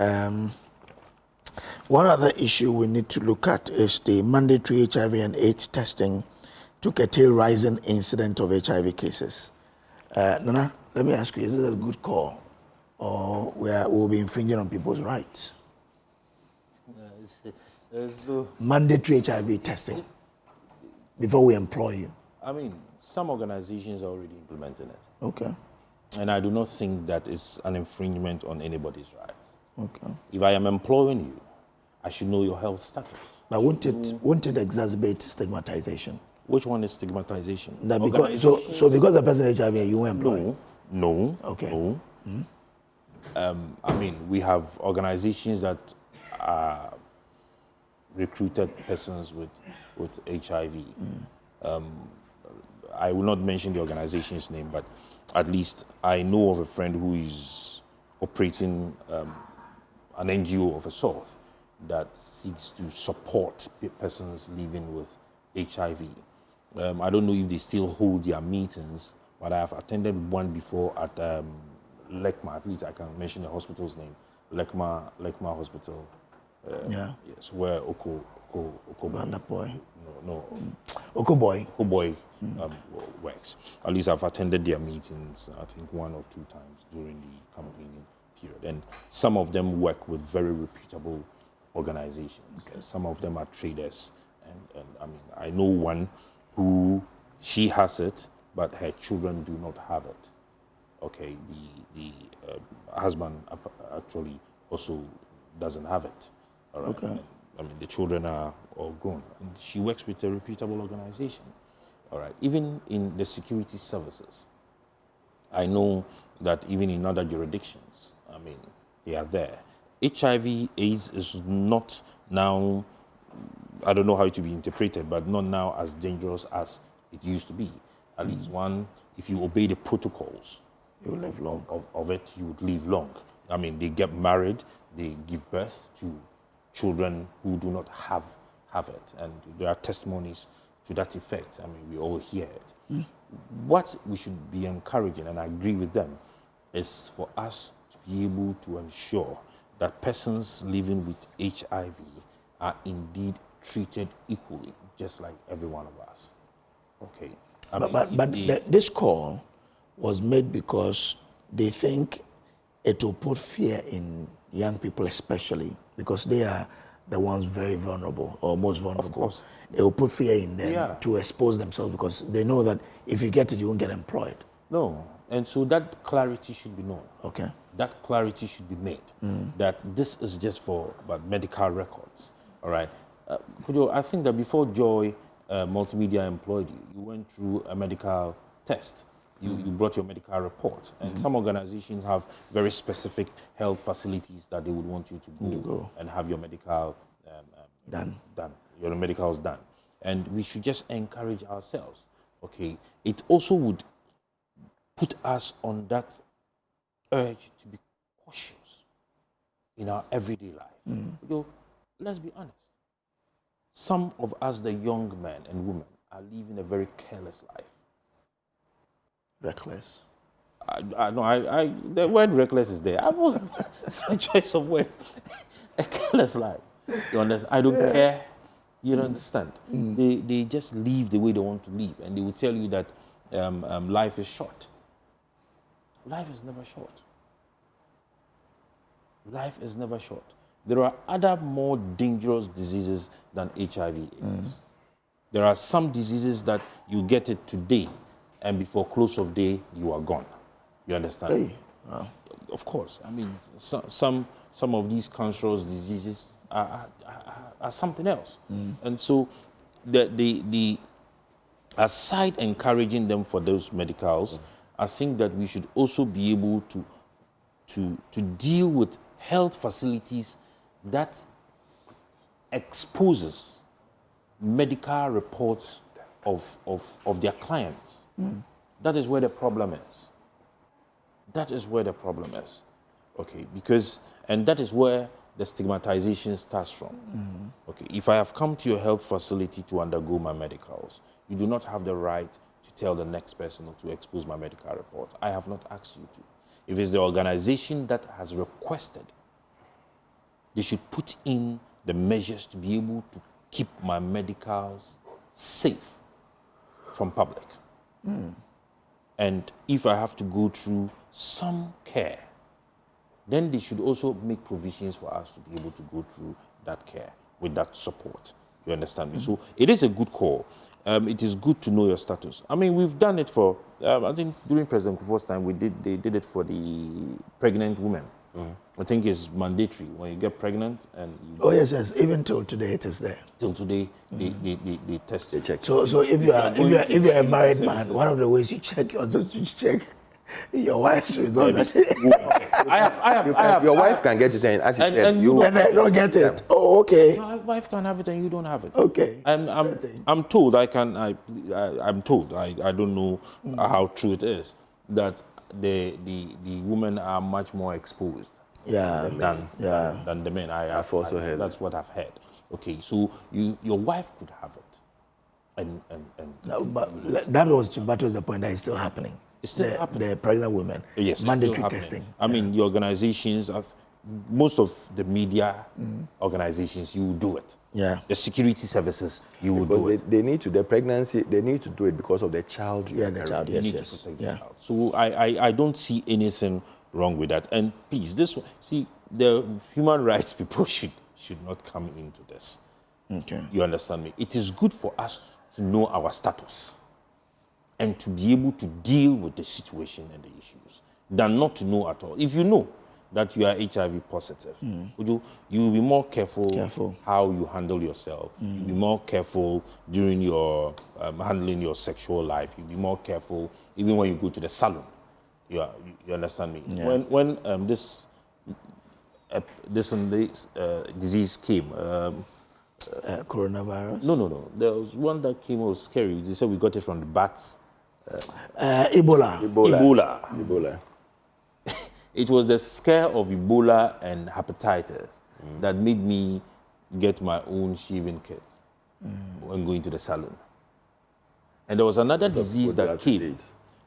One other issue we need to look at is the mandatory HIV and AIDS testing to curtail rising incident of HIV cases. Nana, let me ask you, is it a good call, or we'll be infringing on people's rights? Mandatory HIV testing before we employ you. I mean, some organizations are already implementing it. Okay. And I do not think that is an infringement on anybody's rights. Okay. If I am employing you, I should know your health status. But won't it exacerbate stigmatization? Which one is stigmatization? That because, so because the person is HIV, you won't employ? No. Okay. No. I mean, we have organizations that recruited persons with HIV. I will not mention the organization's name, but at least I know of a friend who is operating an NGO of a sort that seeks to support persons living with HIV. I don't know if they still hold their meetings, but I have attended one before at Lekma. At least I can mention the hospital's name, Lekma Hospital. Yeah. Yes, where Okoboy. Okoboy works. At least I've attended their meetings, I think 1 or 2 times during the campaigning period. And some of them work with very reputable organizations. Okay. Some of them are traders. And I mean, I know one who, she has it, but her children do not have it. Okay, the husband actually also doesn't have it. All right. Okay. I mean, the children are all grown. And she works with a reputable organization. All right. Even in the security services, I know that even in other jurisdictions, I mean, they are there. HIV/AIDS is not now, I don't know how it will be interpreted, but not now as dangerous as it used to be. At least one, if you obey the protocols, you will live long. Of it, you would live long. I mean, they get married, they give birth to children who do not have it. And there are testimonies to that effect. I mean, we all hear it. What we should be encouraging, and I agree with them, is for us to be able to ensure that persons living with HIV are indeed treated equally, just like every one of us. Okay. This call was made because they think it will put fear in young people, especially because they are the ones very vulnerable or most vulnerable. Of course. It will put fear in them to expose themselves because they know that if you get it, you won't get employed. No. And so that clarity should be known. Okay. That clarity should be made. That this is just for medical records. All right. I think that before Joy Multimedia employed you, you went through a medical test. You brought your medical report. And some organizations have very specific health facilities that they would want you to go and have your medical done. Your medicals done. And we should just encourage ourselves. Okay. It also would put us on that urge to be cautious in our everyday life. Let's be honest. Some of us, the young men and women, are living a very careless life. Reckless. The word reckless is there. It's a choice of word. A careless life. You understand? I don't care. You don't understand? They just live the way they want to live, and they will tell you that life is short. Life is never short. Life is never short. There are other more dangerous diseases than HIV/AIDS. There are some diseases that you get it today, and before close of day, you are gone. You understand? Hey. Wow. Of course. I mean, some of these cancerous diseases are something else. And so, the aside encouraging them for those medicals, I think that we should also be able to deal with health facilities that exposes medical reports of their clients. That is where the problem is. That is where the problem is. Okay, and that is where the stigmatization starts from. Okay, if I have come to your health facility to undergo my medicals, you do not have the right to tell the next person or to expose my medical report. I have not asked you to. If it's the organization that has requested they should put in the measures to be able to keep my medicals safe from public. And if I have to go through some care, then they should also make provisions for us to be able to go through that care with that support. You understand me? So it is a good call. It is good to know your status. I mean, we've done it for, I think during President Kufuor's time, they did it for the pregnant women. I think it's mandatory when you get pregnant and you yes. Even till today, it is there. Till today, they test. They check. So if you're a married man, one of the ways you check is to check your wife's results. Your wife can get it, and as you said, and I don't get it. Oh, okay. Your wife can have it and you don't have it. Okay. I'm told I don't know how true it is that the women are much more exposed than the men. I've also heard that's what I've heard. Okay, so your wife could have it, and no, but that was the point that is still happening. It's still happening. The pregnant women, yes, mandatory testing. I mean, the organizations, most of the media organizations, you will do it. Yeah. The security services, you will do it. They need to, the pregnancy, they need to do it because of the child. The child, You need to protect the child. So I don't see anything wrong with that. And please, the human rights people should not come into this. Okay. You understand me? It is good for us to know our status and to be able to deal with the situation and the issues than not to know at all. If you know that you are HIV positive, you will be more careful how you handle yourself. You'll be more careful during your handling your sexual life. You'll be more careful even when you go to the salon. You understand me? Yeah. When this disease came, coronavirus? No. There was one that came, it was scary. They said we got it from the bats. Ebola. It was the scare of Ebola and hepatitis that made me get my own shaving kit when going to the salon. And there was another disease that came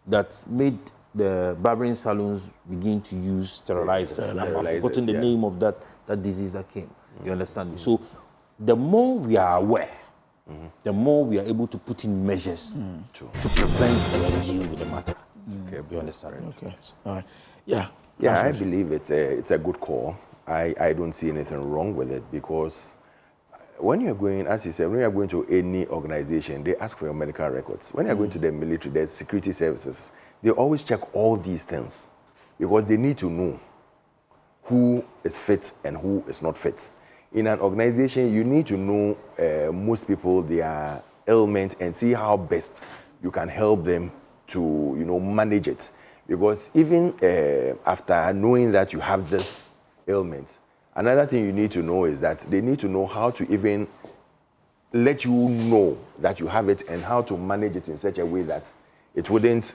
that made the barbering salons begin to use sterilizers. I've forgotten the name of that disease that came. You understand me? So the more we are aware, the more we are able to put in measures to prevent and deal with the matter. Okay, you understand? Okay, all right. Yeah. Yeah, I believe it's a good call. I don't see anything wrong with it because when you're going, as you said, when you're going to any organization, they ask for your medical records. When you're going to the military, there's security services. They always check all these things because they need to know who is fit and who is not fit. In an organization, you need to know most people, their ailment, and see how best you can help them to, manage it. Because even after knowing that you have this ailment, another thing you need to know is that they need to know how to even let you know that you have it and how to manage it in such a way that it wouldn't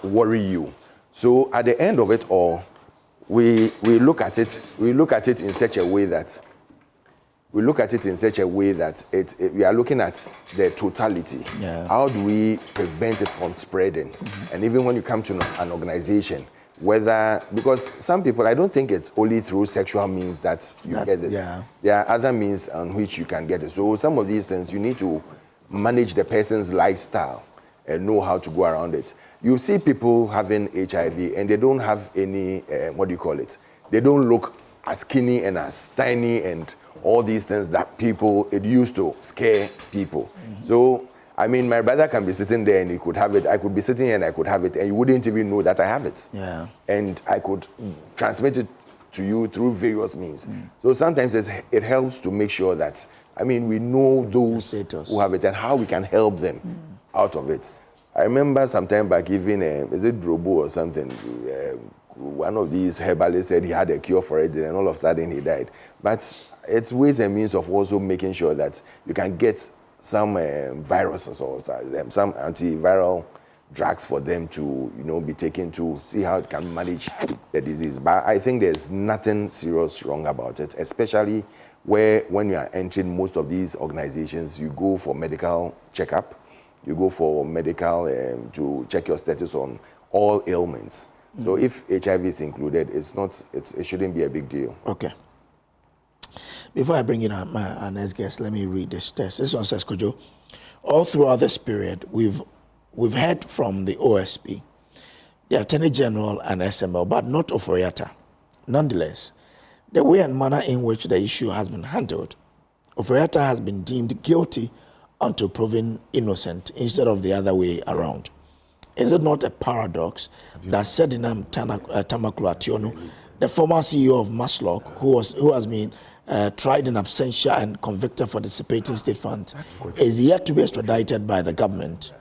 worry you. So at the end of it all, we look at it in such a way that we are looking at the totality. Yeah. How do we prevent it from spreading? And even when you come to an organization, because some people, I don't think it's only through sexual means that you get this. Yeah. There are other means on which you can get it. So some of these things, you need to manage the person's lifestyle and know how to go around it. You see people having HIV and they don't have any, they don't look as skinny and as tiny and all these things that it used to scare people. So, I mean, my brother can be sitting there and he could have it. I could be sitting here and I could have it and you wouldn't even know that I have it. Yeah. And I could transmit it to you through various means. So sometimes it helps to make sure that, we know those who have it and how we can help them out of it. I remember some time back, even, is it Drobo or something? One of these herbalists said he had a cure for it, and all of a sudden he died. But it's ways and means of also making sure that you can get some viruses or some antiviral drugs for them to, be taken to see how it can manage the disease. But I think there's nothing serious wrong about it, especially when you are entering most of these organizations, you go for medical checkup. You go for medical to check your status on all ailments. So if HIV is included, it shouldn't be a big deal. Okay. Before I bring in our next guest, let me read this text. This one says, Kojo, all throughout this period, we've heard from the OSP, the Attorney General and SML, but not Oforiatta. Nonetheless, the way and manner in which the issue has been handled, Oforiatta has been deemed guilty until proven innocent instead of the other way around. Is it not a paradox that Sedinam Tamakulu Ationu, the former CEO of Maslock, who has been tried in absentia and convicted for dissipating state funds, is yet to be extradited by the government?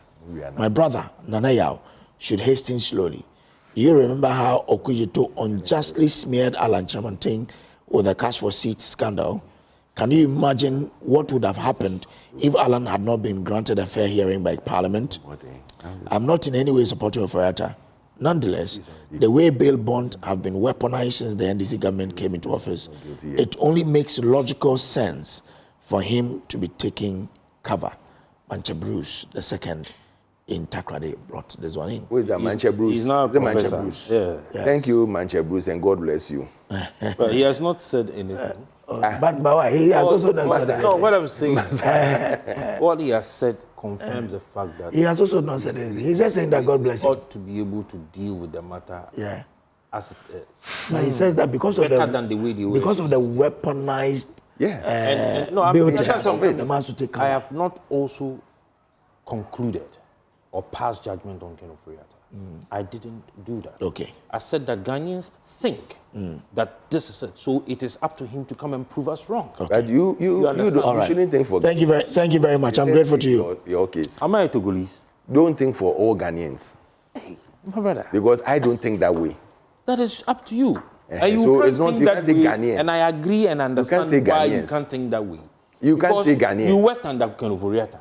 My brother, Nanayao, should hasten slowly. Do you remember how Okujito unjustly smeared Alan Chamanting with the cash for seats scandal? Can you imagine what would have happened if Alan had not been granted a fair hearing by Parliament? I'm not in any way supporting Oforiatta. Nonetheless, the way bail bonds have been weaponized since the NDC government came into office, it only makes logical sense for him to be taking cover. Manche Bruce II in Takrade brought this one in. Who is that, Manche Bruce? He's now a professor. Manche Bruce. Yeah. Yes. Thank you, Manche Bruce, and God bless you. But he has not said anything. But he has also not said No, anything. what I'm saying is what he has said confirms the fact that He has also not said anything. He's just saying that God bless him. ought to be able to deal with the matter Yeah. as it is. But he says that because of Better than the way the because of the weaponized no, bail that's charge, something. the man should take I cover. have not also concluded or passed judgment on Ken Oforiatta. I didn't do that. Okay. I said that Ghanaians think that this is it. So it is up to him to come and prove us wrong. Okay. But you understand? All right. shouldn't think for. Thank you very much. I'm grateful to you. Your case. Am I a Togolese? Don't think for all Ghanaians, Hey, my brother. because I don't think that way. That is up to you. Eh, And you so can't it's not- think you that can't say way, Ghanaians. and I agree and understand say why you Ghanaians. can't think that way. You can't Because say Ghanaians. You worked under Ken Oforiatta.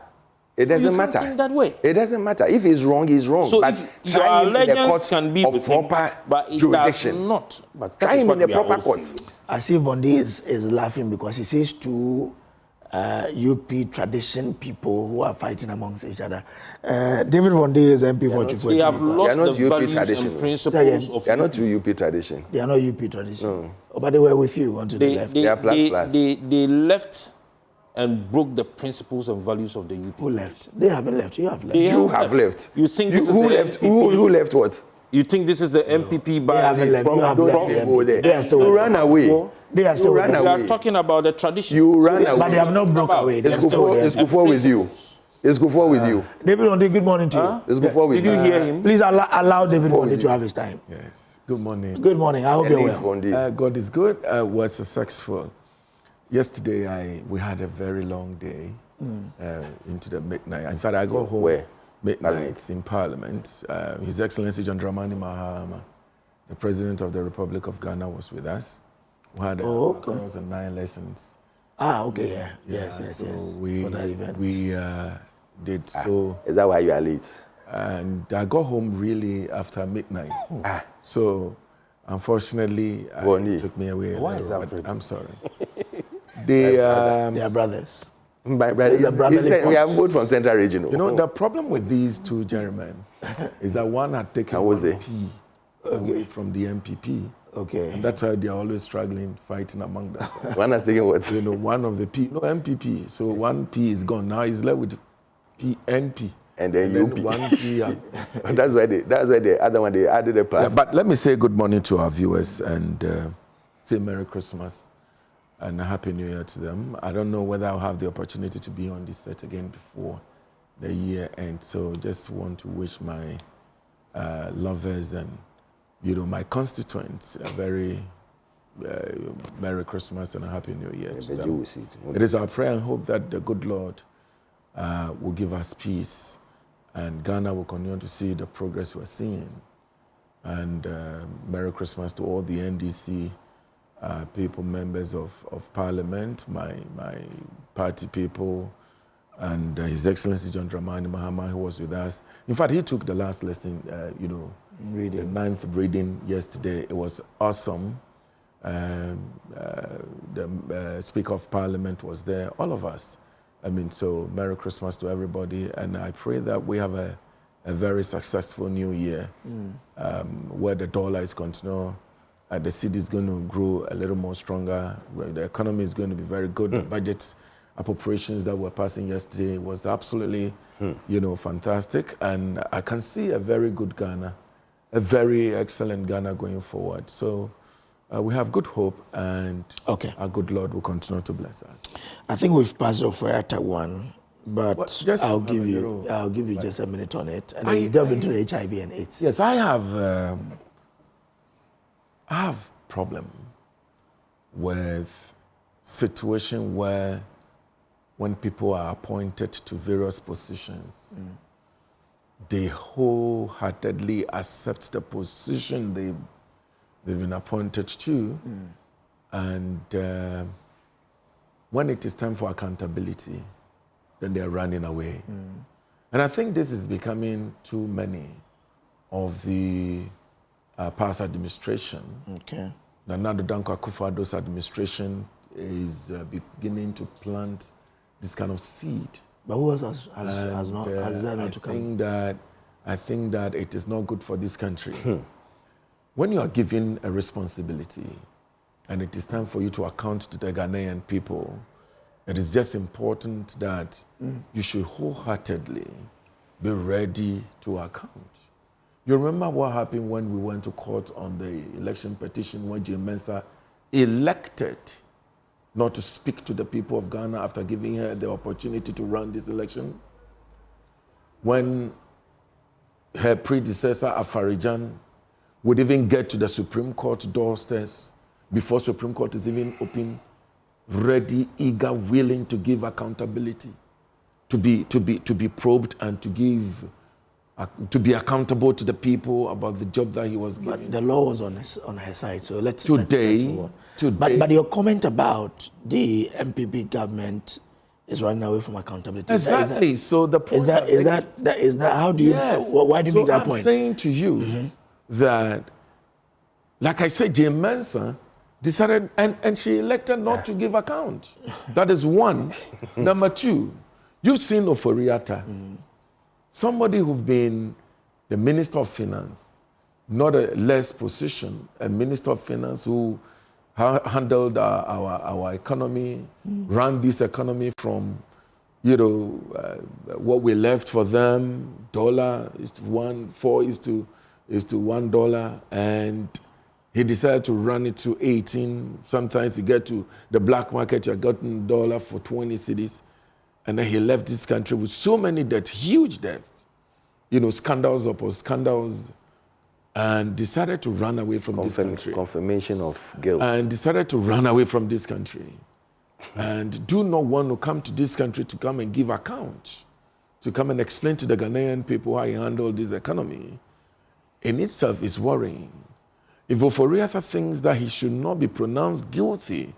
It doesn't You can't matter. think that way. It doesn't matter. If he's wrong, he's wrong. So but if your try him in the allegiance court can be of with him, proper but it jurisdiction. does not. But that Try is him what in the we are proper all court. saying. I see Bondi is laughing because he sees two UP tradition people who are fighting amongst each other. David Bondi is MP for Chifu. We have lost not the UP values tradition. and principles of They are not too UP tradition. They are not UP tradition. Oh, but they were with you until they left. They are plus. They left and broke the principles and values of the UP. Who left? They haven't left. You have left. They You have left. You think this is who the left? MPP? Who left what? You think this is the MPP They by haven't left. You have Don't left. the go there. They are still You with ran them. away. They are still You with ran them. We away. are talking about the tradition. You ran away. But they have not broke away. They are It's still with It's them. Kufuor with you. It's Kufuor with you. David Bondi, good morning to you. It's Kufuor with Did you hear him? Please allow David Bondi you. to have his time. Yes. Good morning. Good morning. I hope you're Elite well. Bondi. God is good. Was successful. Yesterday, we had a very long day into the midnight. In fact, I got home Where? midnight in Parliament. His Excellency John Dramani Mahama, the President of the Republic of Ghana, was with us. We had girls and 9 lessons. Ah, okay, yeah. Yes. So For that event. we did so. Is that why you are late? And I got home really after midnight. Ah. So, unfortunately, Bonnie. it took me away. Why is that but very I'm sorry. They, They are brothers. My brother, It's a brotherly we have both from Central Region. you know, the problem with these two gentlemen is that one had taken How was one it? P away from the MPP. Okay. And that's why they are always struggling, fighting among themselves. One has taken what? You know, one of the P, no MPP. So one P is gone. Now he's left with PNP. And then UP. one P. That's why the other one, they added a plus. But let me say good morning to our viewers and say Merry Christmas and a Happy New Year to them. I don't know whether I'll have the opportunity to be on this set again before the year ends. So just want to wish my lovers and, you know, my constituents a very Merry Christmas and a Happy New Year to them. It is our prayer and hope that the good Lord will give us peace and Ghana will continue to see the progress we're seeing. And Merry Christmas to all the NDC people, members of Parliament, my party people, and His Excellency John Dramani Mahama, who was with us. In fact, he took the last lesson, Reading. the 9th reading yesterday. It was awesome. The Speaker of Parliament was there, all of us. I mean, so Merry Christmas to everybody, and I pray that we have a a very successful new year, where the dollar is continuing, the city is going to grow a little more stronger, where the economy is going to be very good. The budget appropriations that were passing yesterday was absolutely, fantastic. And I can see a very good Ghana, a very excellent Ghana going forward. So we have good hope, and our good Lord will continue to bless us. I think we've passed off Atta one, but I'll give you just a minute on it, and then you delve into the HIV and AIDS. Yes, I have problem with situation where when people are appointed to various positions, they wholeheartedly accept the position they've been appointed to, and when it is time for accountability, then they're running away. And I think this is becoming too many of the past administration. Okay. The Nana Dankwa Akufo-Addo's administration is beginning to plant this kind of seed. But who else has that not to come? I think that it is not good for this country. When you are given a responsibility and it is time for you to account to the Ghanaian people, it is just important that you should wholeheartedly be ready to account. You remember what happened when we went to court on the election petition when Jane Mensah elected not to speak to the people of Ghana after giving her the opportunity to run this election? When her predecessor, Afarijan, would even get to the Supreme Court doorstairs before Supreme Court is even open, ready, eager, willing to give accountability, to be probed and to be accountable to the people about the job that he was given. But the law was on her side, so let's move on. But your comment about the MPP government is running away from accountability. Exactly. So the point is that how do you? Yes. Why do you make that I'm point? saying to you that, like I said, Jane Mensah decided, and she elected not to give account. That is one. Number two, you've seen Ofori-Atta, somebody who's been the Minister of Finance, not a less position, a Minister of Finance who handled our economy, ran this economy from, what we left for them, dollar is to $1 to $1, and he decided to run it to 18. Sometimes you get to the black market, you're getting dollar for 20 cedis. And then he left this country with so many debt, huge debt, scandals upon scandals, and decided to run away from this country. Confirmation of guilt. And decided to run away from this country. And do not want to come to this country to come and give account, to come and explain to the Ghanaian people how he handled this economy. In itself is worrying. If Ofori-Atta thinks that he should not be pronounced guilty,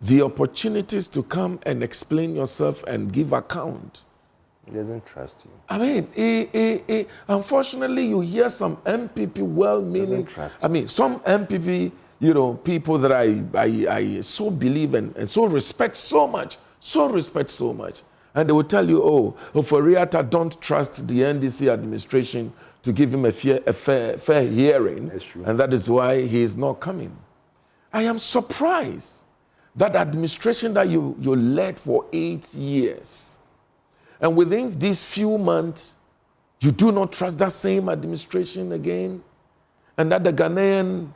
the opportunities to come and explain yourself and give account. He doesn't trust you. I mean, unfortunately, you hear some MPP well-meaning. Trust I mean, some MPP, people that I so believe and so respect so much, and they will tell you, Ofori-Atta don't trust the NDC administration to give him a fair hearing. That's true. And that is why he is not coming. I am surprised that administration that you led for 8 years, and within these few months, you do not trust that same administration again, and that the Ghanaian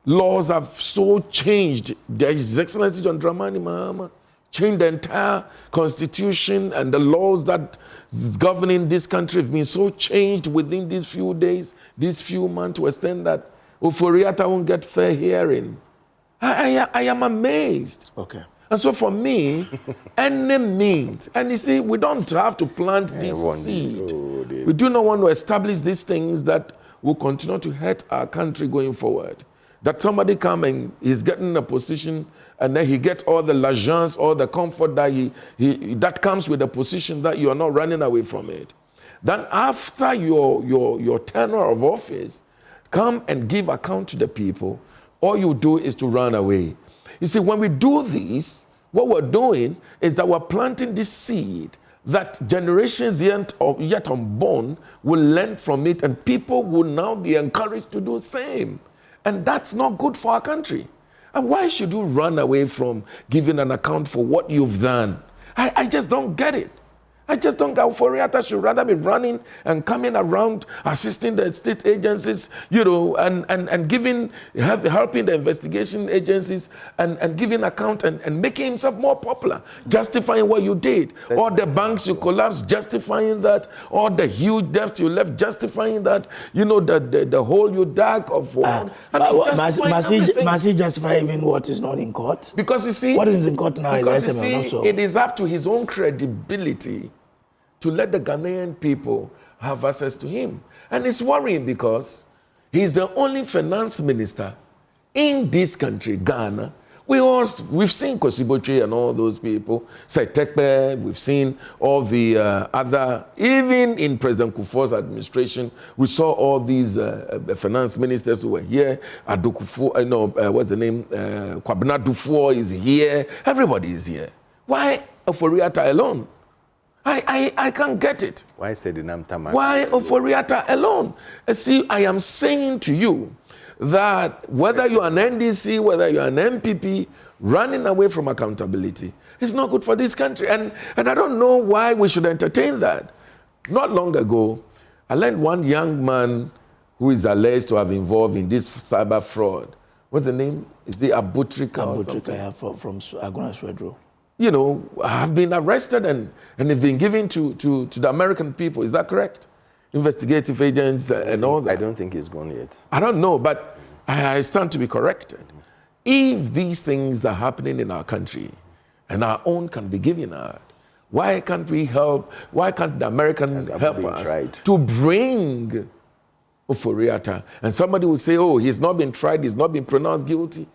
laws have so changed. His Excellency John Dramani Mahama changed the entire constitution, and the laws that is governing this country have been so changed within these few days, these few months, to extend that Ofori-Atta won't get fair hearing. I am amazed. Okay. And so for me, any means, and you see, we don't have to plant this seed. We do not want to establish these things that will continue to hurt our country going forward. That somebody come and he's getting in a position and then he gets all the l'argent, all the comfort that that comes with the position, that you are not running away from it. Then after your tenure of office, come and give account to the people. All you do is to run away. You see, when we do this, what we're doing is that we're planting this seed that generations yet unborn will learn from it, and people will now be encouraged to do the same. And that's not good for our country. And why should you run away from giving an account for what you've done? I just don't get it. I just don't get Ofori-Atta should rather be running and coming around, assisting the state agencies, and giving, helping the investigation agencies and giving account and making himself more popular, justifying what you did. All the banks you collapsed, justifying that. All the huge debts you left, justifying that. The hole you dug of what. Must he justify even what is not in court? Because you see, what is in court now is SML. It is up to his own credibility to let the Ghanaian people have access to him. And it's worrying because he's the only finance minister in this country, Ghana. We've seen Kosiboche and all those people, Setekpe, we've seen all the other, even in President Kufuor's administration, we saw all these finance ministers who were here. What's the name? Kwabena Dufour is here. Everybody is here. Why Ofori-Atta alone? I can't get it. Why Why Ofori-Atta alone? See, I am saying to you that whether you're an NDC, whether you're an MPP, running away from accountability is not good for this country. And I don't know why we should entertain that. Not long ago, I learned one young man who is alleged to have involved in this cyber fraud. What's the name? Is it Abutrika or something? Abutrika, from Aguna Swedro. Have been arrested and have been given to the American people. Is that correct? Investigative agents and all that. I don't think he's gone yet. I don't know, but I stand to be corrected. If these things are happening in our country and our own can be given out, why can't we help? Why can't the Americans help us to bring Ofori-Atta? And somebody will say, oh, he's not been tried, he's not been pronounced guilty.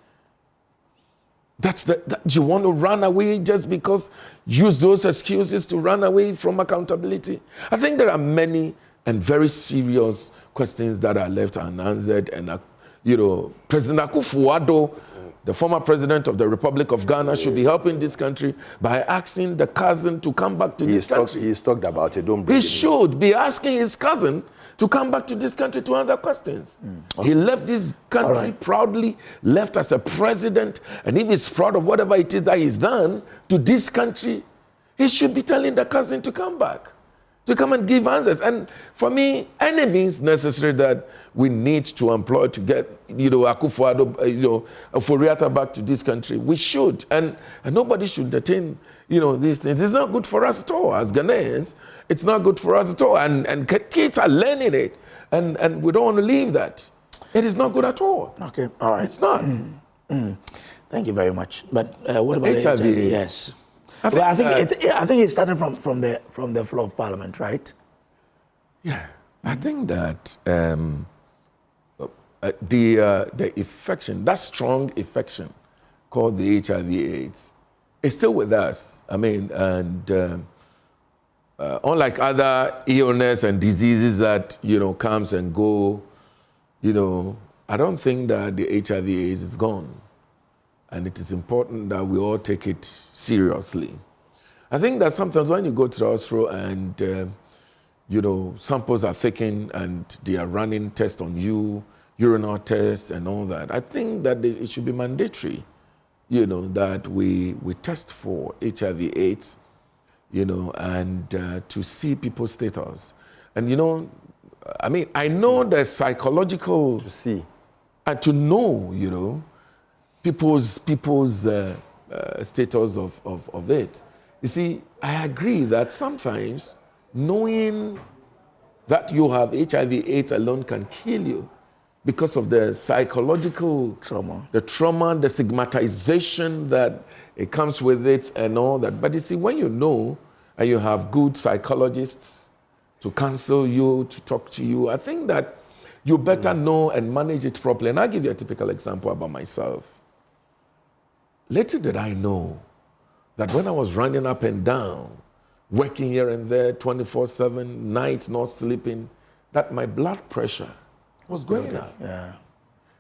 You want to run away just because use those excuses to run away from accountability? I think there are many and very serious questions that are left unanswered. And, President Akufo-Addo, the former president of the Republic of Ghana, should be helping this country by asking the cousin to come back to this country. He's talked about it. Don't bring He should be asking his cousin to come back to this country to answer questions. Okay. He left this country proudly, left as a president, and if he's proud of whatever it is that he's done to this country, he should be telling the cousin to come back, to come and give answers. And for me, any means necessary that we need to employ to get, Akufo-Addo, Ofori-Atta back to this country, we should. And nobody should detain, these things. It's not good for us at all. As Ghanaians, it's not good for us at all. And kids are learning it. And we don't want to leave that. It is not good at all. Okay, all right. It's not. Thank you very much. But what about HIV? Yes. I think it started from the floor of Parliament, right? Yeah, I think that the infection, that strong infection called the HIV/AIDS, is still with us. I mean, and unlike other illness and diseases that comes and go, I don't think that the HIV/AIDS is gone. And it is important that we all take it seriously. I think that sometimes when you go to the hospital and, samples are taken and they are running tests on you, urinal tests and all that, I think that it should be mandatory, that we test for HIV/AIDS, and to see people's status. And, I know the psychological... To see. And to know, people's status of it. You see, I agree that sometimes knowing that you have HIV/AIDS alone can kill you because of the psychological trauma, the stigmatization that it comes with it and all that. But you see, when you know and you have good psychologists to counsel you, to talk to you, I think that you better know and manage it properly. And I'll give you a typical example about myself. Little did I know that when I was running up and down, working here and there, 24/7, nights not sleeping, that my blood pressure was going up. Yeah.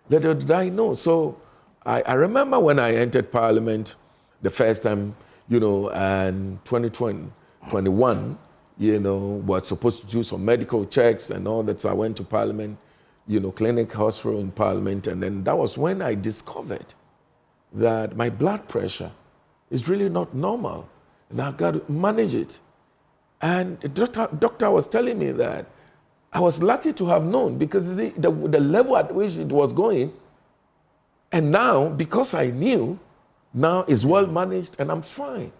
Little did I know. So I remember when I entered Parliament the first time, and 2020, 21, was supposed to do some medical checks and all that. So I went to Parliament, clinic, hospital in Parliament. And then that was when I discovered that my blood pressure is really not normal. And I've got to manage it. And the doctor was telling me that I was lucky to have known, because you see, the level at which it was going, and now, because I knew, now it's well managed and I'm fine.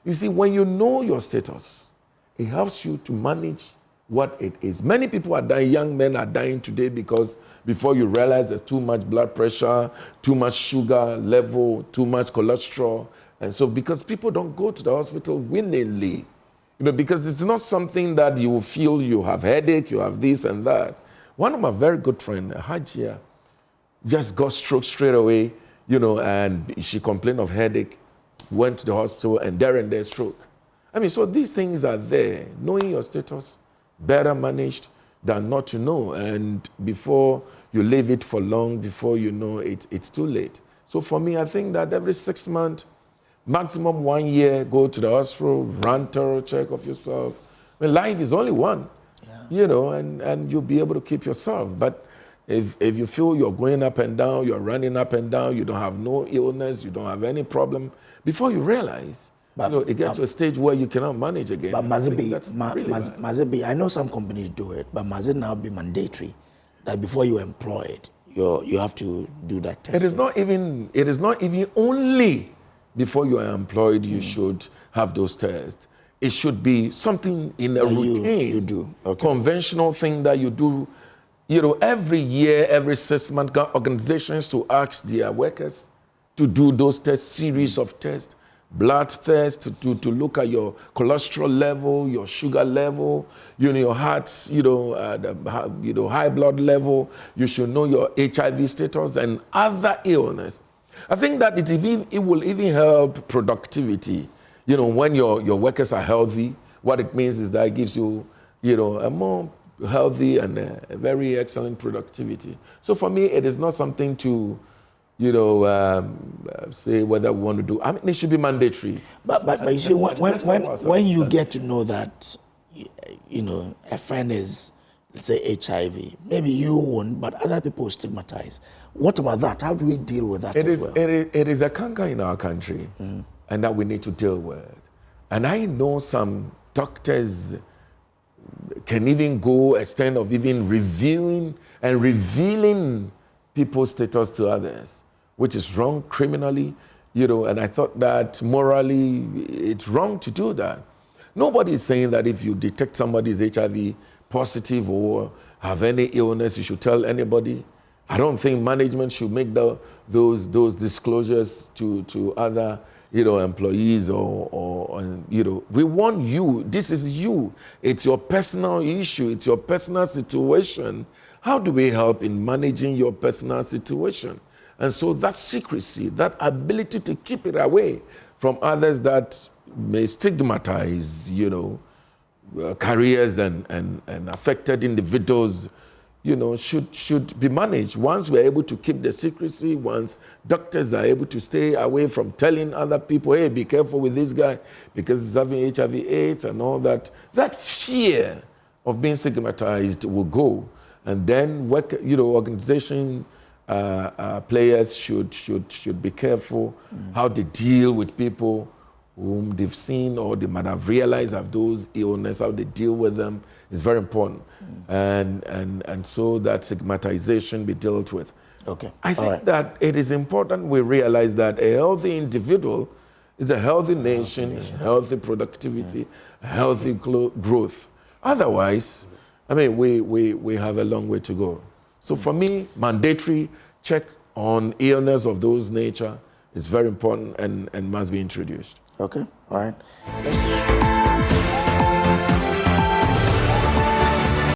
You see, when you know your status, it helps you to manage what it is. Many people are dying, young men are dying today because before you realize there's too much blood pressure, too much sugar level, too much cholesterol. And so because people don't go to the hospital willingly, because it's not something that you feel you have headache, you have this and that. One of my very good friends, Hajia, just got stroke straight away, and she complained of headache, went to the hospital, and there stroke. So these things are there. Knowing your status, better managed than not to know. And before you leave it for long, before you know it, it's too late. So for me, I think that every 6 months, maximum 1 year, go to the hospital, run thorough check of yourself. Life is only one, and you'll be able to keep yourself. But if you feel you're going up and down, you're running up and down, you don't have no illness, you don't have any problem, before you realize, it gets to a stage where you cannot manage again. But must it be, I know some companies do it, but must it now be mandatory that before you're employed, you have to do that test? It is not even only before you are employed, you should have those tests. It should be something in a routine. You do. Okay. Conventional thing that you do. Every year, every 6 months, organizations to ask their workers to do those tests, series of tests, blood tests, to look at your cholesterol level, your sugar level, your heart, high blood level. You should know your HIV status and other illness. I think that it will even help productivity. When your workers are healthy, what it means is that it gives you, a more healthy and a very excellent productivity. So for me, it is not something to, say whether we want to do. It should be mandatory. But you see, when you get to know that, a friend is, let's say, HIV, maybe you won't, but other people stigmatize. What about that? How do we deal with that as well? It is a canker in our country, and that we need to deal with. And I know some doctors can even go extent of even revealing people's status to others, which is wrong criminally, and I thought that morally it's wrong to do that. Nobody is saying that if you detect somebody is HIV positive or have any illness, you should tell anybody. I don't think management should make those disclosures to other employees or we want you. This is you. It's your personal issue. It's your personal situation. How do we help in managing your personal situation? And so that secrecy, that ability to keep it away from others that may stigmatize, careers and affected individuals, should be managed. Once we're able to keep the secrecy, once doctors are able to stay away from telling other people, hey, be careful with this guy because he's having HIV/AIDS and all that, that fear of being stigmatized will go. And then organization players should be careful how they deal with people whom they've seen or they might have realized have those illnesses, how they deal with them is very important. And so that stigmatization be dealt with. Okay. I think that it is important we realize that a healthy individual is a healthy nation, healthy productivity, healthy growth. Otherwise, we have a long way to go. So for me, mandatory check on illness of those nature is very important and must be introduced. Okay, all right.